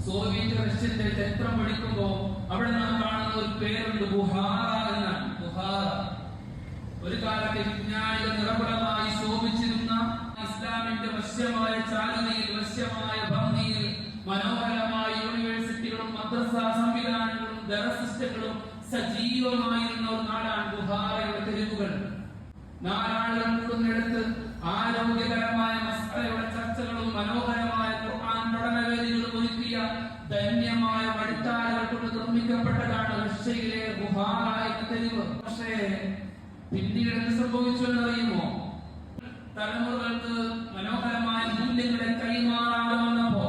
Soviet റഷ്യന്റെ ചരിത്രം പഠിക്കുമ്പോൾ അവിടെ നാം കാണുന്ന ഒരു പേരുണ്ട്, ബുഹാറ എന്നാണ്. ബുഹാറ ഒരു കാലത്തെ വിജ്ഞാനികൾ നിറകുടമായി ശോഭിച്ചിരുന്ന, ഇസ്ലാമിന്റെ വശ്യമായ ചാരുതയിൽ, വശ്യമായ ഭംഗിയിൽ, മനോഹരമായ യൂണിവേഴ്സിറ്റികളും മദ്രസ സംവിധാനങ്ങളും ദർസിസ്റ്റകളും സജീവമായിരുന്ന ഒരു നാടാണ് ബുഹാറയുടെ തെരുവുകൾ. നാലാളുകൾ കൂടുന്നിടത്ത് ആരോഗ്യകരമായ മസ്അലയുടെ ചർച്ചകളും മനോഹരമായ ഖുർആൻ പഠനവേദികളും ഒരുക്കിയ ധന്യമായ വഴിത്താരകൾ കൊണ്ട് നിർമ്മിക്കപ്പെട്ടതാണ് റഷ്യയിലെ ബുഹാറ എന്ന തെരുവ്. പക്ഷേ പിന്നീട് എന്ത് സംഭവിച്ചു എന്നറിയുമോ? തലമുറകൾക്ക് മനോഹരമായ മൂല്യങ്ങളെ കൈമാറാതെ വന്നപ്പോ,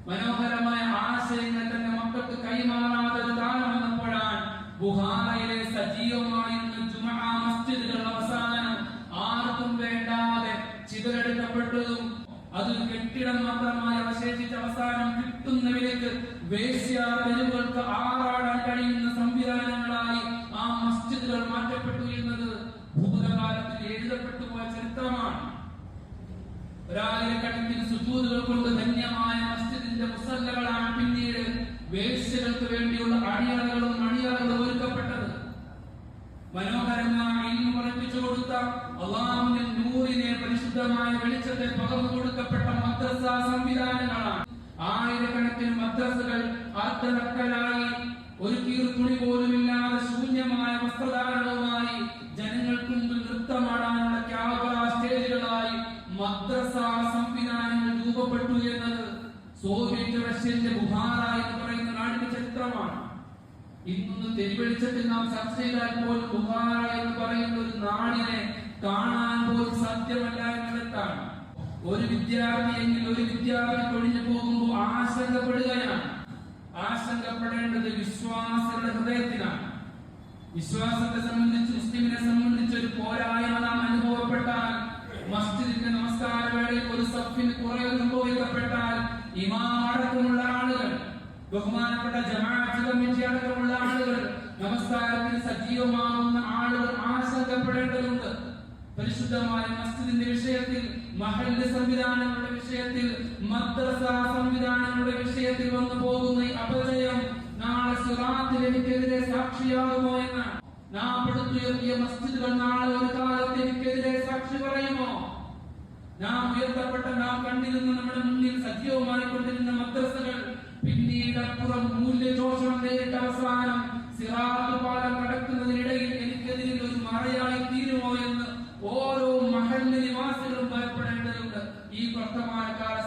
മനോഹരമായ ആശയങ്ങൾ തന്നെ മക്കൾക്ക് കൈമാറാതെ ഒരു കാലം വന്നപ്പോഴാണ് ബുഹാറയിലെ സജീവമായിരുന്ന ജുമുഅ മസ്ജിദുകൾ അവസാനം ആർക്കും വേണ്ടാതെ ചിതറെടുക്കപ്പെട്ടതും അത് കെട്ടിടം മാത്രമായി അവശേഷിച്ച അവസാനം കിട്ടുന്ന വിലക്ക് വേശ്യാ തെരുവുകൾക്ക് ആറാടാൻ കഴിയുന്ന സംവിധാനങ്ങളായി ആ മസ്ജിദുകൾ മാറ്റപ്പെട്ടു എന്നത് ഭൂതകാലത്തിൽ എഴുതപ്പെട്ടു പോയ ചരിത്രമാണ്. ഒരായിരക്കണക്കിന് സുജൂദുകൾ കൊണ്ട് ധന്യമായ മസ്ജിദിന്റെ മുസല്ലകളാണ് പിന്നീട് വേശ്യകൾക്ക് വേണ്ടിയുള്ള അണിയറകളും മണിയറകളും ഒരുക്കപ്പെട്ടത്. മനോഹരമായ ഇൽമു പഠിപ്പിച്ചു കൊടുത്ത അല്ലാഹുവിന്റെ നൂറിനെ, പരിശുദ്ധമായ വെളിച്ചത്തെ പകർന്നു കൊടുക്കപ്പെട്ട മദ്രസ സംവിധാനങ്ങളാണ്. ആയിരക്കണക്കിന് മദ്രസകൾ അർദ്ധനക്കലായി, ഒരു കീർത്തുണി പോലുമില്ലാതെ ശൂന്യമായ വസ്ത്രധാരണവുമായി ജനങ്ങൾക്ക് മുമ്പിൽ നൃത്തമാടാനുള്ള ക്യാമറ സ്റ്റേജുകളായി മദ്രസ സംവിധാനങ്ങൾ രൂപപ്പെട്ടു എന്നത് സോവിയറ്റ് റഷ്യന്റെ ബുഹാറ എന്ന് പറയുന്ന നാടിന്റെ ചരിത്രമാണ്. ഇന്ന് തെരുവെളിച്ചത്തിൽ നാം ചർച്ച ചെയ്താൽ പോലും ബുഹാറ എന്ന് പറയുന്ന ഒരു നാടിനെ കാണാൻ പോലും സാധ്യമല്ല എന്നിടത്താണ്. ഒരു വിദ്യാർത്ഥിയെങ്കിൽ ഒരു വിദ്യാർത്ഥി കൊഴിഞ്ഞു പോകുമ്പോൾ ആശങ്കപ്പെടുകയാണ്. ആശങ്കപ്പെടേണ്ടത് വിശ്വാസികളുടെ ഹൃദയത്തിനാണ്. വിശ്വാസത്തെ സംബന്ധിച്ച്, മുസ്ലിമിനെ സംബന്ധിച്ച് ഒരു പോരായ്മ നാം അനുഭവപ്പെട്ടാൽ, മസ്ജിദിന്റെ നമസ്കാര വേളയിൽ ഒരു സഫിന് കുറവ് സംഭവിക്കപ്പെട്ടാൽ, ഇമാം അടക്കമുള്ള ആളുകൾ, ബഹുമാനപ്പെട്ട ജമാഅത്ത് കമ്മിറ്റി അടക്കമുള്ള ആളുകൾ, നമസ്കാരത്തിന് സജീവമാകുന്ന ആളുകൾ ആശങ്കപ്പെടേണ്ടതുണ്ട്. പരിശുദ്ധമായ മസ്ജിദിന്റെ വിഷയത്തിൽ, മഹല്ല് സംവിധാനങ്ങളുടെ വിഷയത്തിൽ, മദ്രസ സംവിധാനങ്ങളുടെ വിഷയത്തിൽ വന്നു പോകുന്ന ഈ അപജയം നാളെ സിറാത്തിൽ എനിക്കെതിരെ സാക്ഷിയാകുമോ എന്ന്. നാം പടുത്തുയർത്തിയ മസ്ജിദുകൾ നാളെ ഒരു കാലത്ത് എനിക്കെതിരെ സാക്ഷി പറയുമോ? നാം ഉയർത്തപ്പെട്ട, നാം കണ്ടിരുന്ന, നമ്മുടെ മുന്നിൽ സജീവമായി കൊണ്ടിരുന്ന മദ്രസകൾ പിന്നീട് അപ്പുറം മൂല്യദോഷണം നേരിട്ട അവസാനം സിറാത്ത് പാലം കടക്കുന്നതിനിടയിൽ എനിക്കെതിരിൽ ഒരു മറയായി തീരുമോ എന്ന് ഓരോ മഹല്ല് നിവാസികളും ഭയപ്പെടേണ്ടതുണ്ട്. ഈ വർത്തമാനകാല